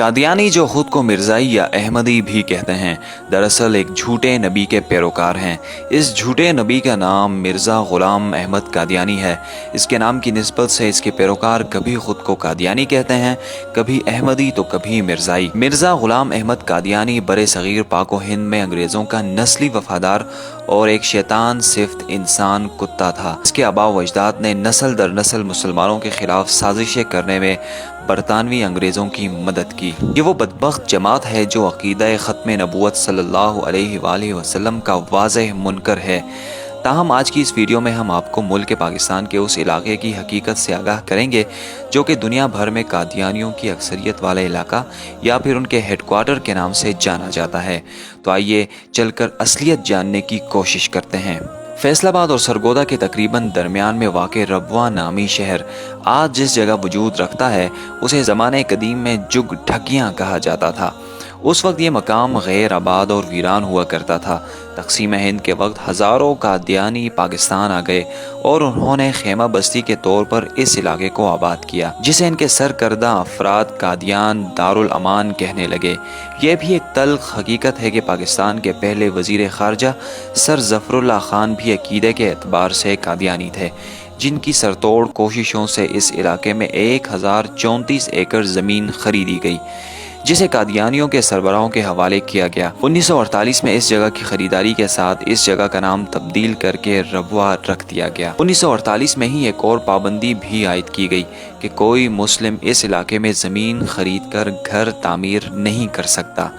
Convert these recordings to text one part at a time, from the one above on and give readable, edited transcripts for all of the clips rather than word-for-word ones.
कादियानी, जो खुद को मिर्ज़ाई या अहमदी भी कहते हैं, दरअसल एक झूठे नबी के पैरोकार हैं। इस झूठे नबी का नाम मिर्ज़ा ग़ुलाम अहमद कादियानी है। इसके नाम की निस्बत से इसके पैरोकार कभी खुद को कादियानी कहते हैं, कभी अहमदी तो कभी मिर्ज़ाई। मिर्ज़ा ग़ुलाम अहमद कादियानी बरे सग़ीर पाक व हिंद में अंग्रेज़ों का नस्ली वफ़ादार और एक शैतान सिफ्त इंसान कुत्ता था। इसके आबा व अजदाद ने नस्ल दर नस्ल मुसलमानों के ख़िलाफ़ साजिशें करने में बरतानवी अंग्रेज़ों की मदद की। ये वो बदबख्त जमात है जो अक़ीदा ख़त्म नबूवत सल्लल्लाहु अलैहि वसल्लम का वाज़ेह मुनकर है। ताहम आज की इस वीडियो में हम आपको मुल्क पाकिस्तान के उस इलाके की हकीकत से आगाह करेंगे जो कि दुनिया भर में कादियानियों की अक्सरियत वाला इलाका या फिर उनके हेडक्वार्टर के नाम से जाना जाता है। तो आइए चलकर असलियत जानने की कोशिश करते हैं। फैसलाबाद और सरगोदा के तकरीबन दरमियान में वाक़े रबवा नामी शहर आज जिस जगह वजूद रखता है उसे ज़माने कदीम में जुग ढकियाँ कहा जाता था। उस वक्त ये मकाम गैर आबाद और वीरान हुआ करता था। तक़सीम हिंद के वक्त हज़ारों कादियानी पाकिस्तान आ गए और उन्होंने खेमा बस्ती के तौर पर इस इलाके को आबाद किया, जिसे इनके सरकर्दा अफराद कादियान दारुल अमान कहने लगे। ये भी एक तल्ख़ हकीकत है कि पाकिस्तान के पहले वज़ीर ख़ारजा सर ज़फ़रुल्लाह ख़ान भी अक़ीदे के एतबार से कादियानी थे, जिनकी सरतोड़ कोशिशों से इस इलाके में 1034 एकड़ ज़मीन खरीदी गई, जिसे कादियानियों के सरबराहों के हवाले किया गया। 1948 में इस जगह की खरीदारी के साथ इस जगह का नाम तब्दील करके रबवा रख दिया गया। 1948 में ही एक और पाबंदी भी आयद की गई कि कोई मुस्लिम इस इलाके में ज़मीन खरीद कर घर तामीर नहीं कर सकता।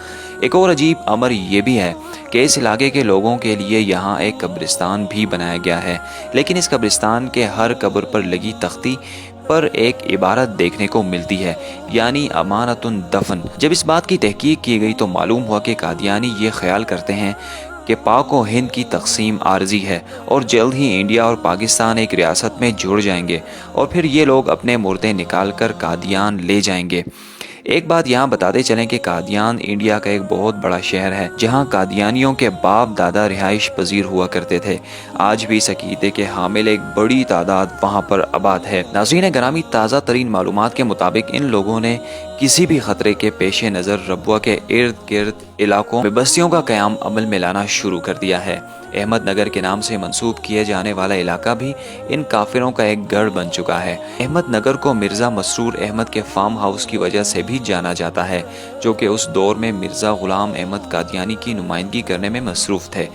एक और अजीब अमर ये भी है कि इस इलाके के लोगों के लिए यहाँ एक कब्रिस्तान भी बनाया गया है, लेकिन इस कब्रिस्तान के हर कब्र पर लगी तख्ती पर एक इबारत देखने को मिलती है, यानी अमानतुन दफन। जब इस बात की तहकीक की गई तो मालूम हुआ कि कादियानी ये ख्याल करते हैं कि पाक व हिंद की तकसीम आर्जी है और जल्द ही इंडिया और पाकिस्तान एक रियासत में जुड़ जाएंगे और फिर ये लोग अपने मुर्दे निकाल कर कादियान ले जाएंगे। एक बात यहाँ बताते चलें कि कादियान इंडिया का एक बहुत बड़ा शहर है जहाँ कादियानियों के बाप दादा रिहाइश पजीर हुआ करते थे। आज भी इस अक़ीदे के हामिल एक बड़ी तादाद वहाँ पर आबाद है। नाज़रीन ग्रामी, ताज़ा तरीन मालूमात के मुताबिक इन लोगों ने किसी भी खतरे के पेश नज़र रबवा के इर्द गिर्द इलाकों में बस्तियों का क़याम अमल में लाना शुरू कर दिया है। अहमद नगर के नाम से मंसूब किए जाने वाला इलाका भी इन काफिरों का एक गढ़ बन चुका है। अहमद नगर को मिर्ज़ा मसरूर अहमद के फार्म हाउस की वजह से भी जाना जाता है, जो कि उस दौर में मिर्ज़ा ग़ुलाम अहमद कादियानी की नुमाइंदगी करने में मसरूफ़ थे।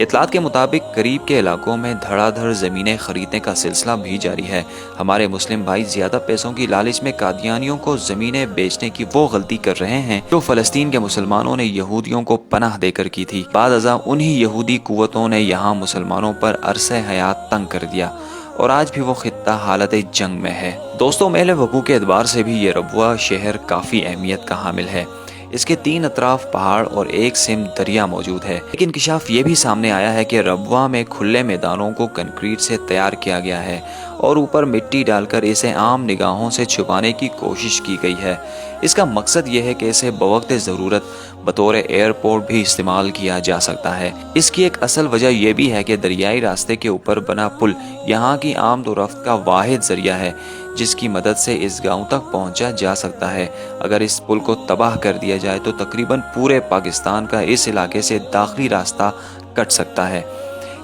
इतलात के मुताबिक करीब के इलाकों में धड़ाधड़ ज़मीनें खरीदने का सिलसिला भी जारी है। हमारे मुस्लिम भाई ज़्यादा पैसों की लालच में कादियानियों को ज़मीनें बेचने की वो गलती कर रहे हैं जो फ़लस्तीन के मुसलमानों ने यहूदियों को पनाह देकर की थी। बाद अज़ा उन्हीं यहूदी कुव्वतों ने यहाँ मुसलमानों पर अरसे हयात तंग कर दिया और आज भी वो खित्ता हालत जंग में है। दोस्तों, मेल वकूअ के एतबार से भी ये रबवा शहर काफ़ी अहमियत का हामिल है। इसके 3 अतराफ पहाड़ और एक सिम दरिया मौजूद है। एक इंकशाफ ये भी सामने आया है कि रबवा में खुले मैदानों को कंक्रीट से तैयार किया गया है और ऊपर मिट्टी डालकर इसे आम निगाहों से छुपाने की कोशिश की गई है। इसका मकसद ये है कि इसे बवक्त ज़रूरत बतौर एयरपोर्ट भी इस्तेमाल किया जा सकता है। इसकी एक असल वजह यह भी है कि दरियाई रास्ते के ऊपर बना पुल यहाँ की आमद व रफ्त का वाहिद ज़रिया है जिसकी मदद से इस गांव तक पहुंचा जा सकता है। अगर इस पुल को तबाह कर दिया जाए तो तकरीबन पूरे पाकिस्तान का इस इलाके से दाखिली रास्ता कट सकता है।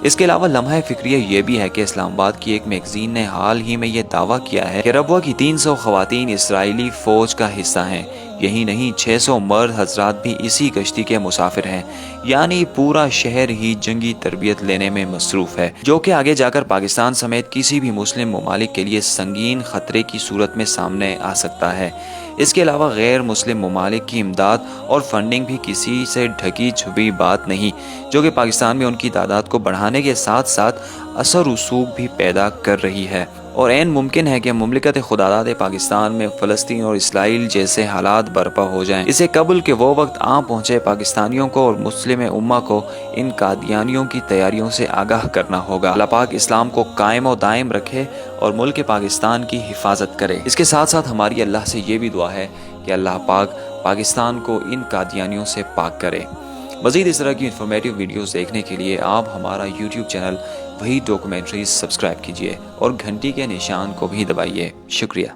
इसके अलावा लम्हा फिक्रिया ये भी है कि इस्लामाबाद की एक मैगजीन ने हाल ही में ये दावा किया है कि रबवा की 300 ख़वातीन इसराइली फ़ौज का हिस्सा हैं। यही नहीं, 600 मर्द हजरात भी इसी कश्ती के मुसाफिर हैं, यानी पूरा शहर ही जंगी तरबियत लेने में मसरूफ़ है, जो कि आगे जाकर पाकिस्तान समेत किसी भी मुस्लिम ममालिक के लिए संगीन ख़तरे की सूरत में सामने आ सकता है। इसके अलावा गैर मुस्लिम ममालिक की इमदाद और फंडिंग भी किसी से ढकी छुपी बात नहीं, जो कि पाकिस्तान में उनकी तादाद को बढ़ाने के साथ साथ असर रसूख भी पैदा कर रही है। और ऐन मुमकिन है कि मुमलिकत खुदादाद पाकिस्तान में फ़लस्तीन और इसराइल जैसे हालात बर्पा हो जाएं। इसे कबल के वो वक्त आ पहुँचे पाकिस्तानियों को और मुस्लिम उम्मा को इन कादियानियों की तैयारियों से आगाह करना होगा। अल्लाह पाक इस्लाम को कायम और दायम रखे और मुल्क पाकिस्तान की हिफाजत करे। इसके साथ साथ हमारी अल्लाह से ये भी दुआ है कि अल्लाह पाक पाकिस्तान को इन कादियानियों से पाक करे। मज़ीद इस तरह की इन्फॉर्मेटिव वीडियोस देखने के लिए आप हमारा यूट्यूब चैनल वही डॉक्यूमेंट्रीज सब्सक्राइब कीजिए और घंटी के निशान को भी दबाइए। शुक्रिया।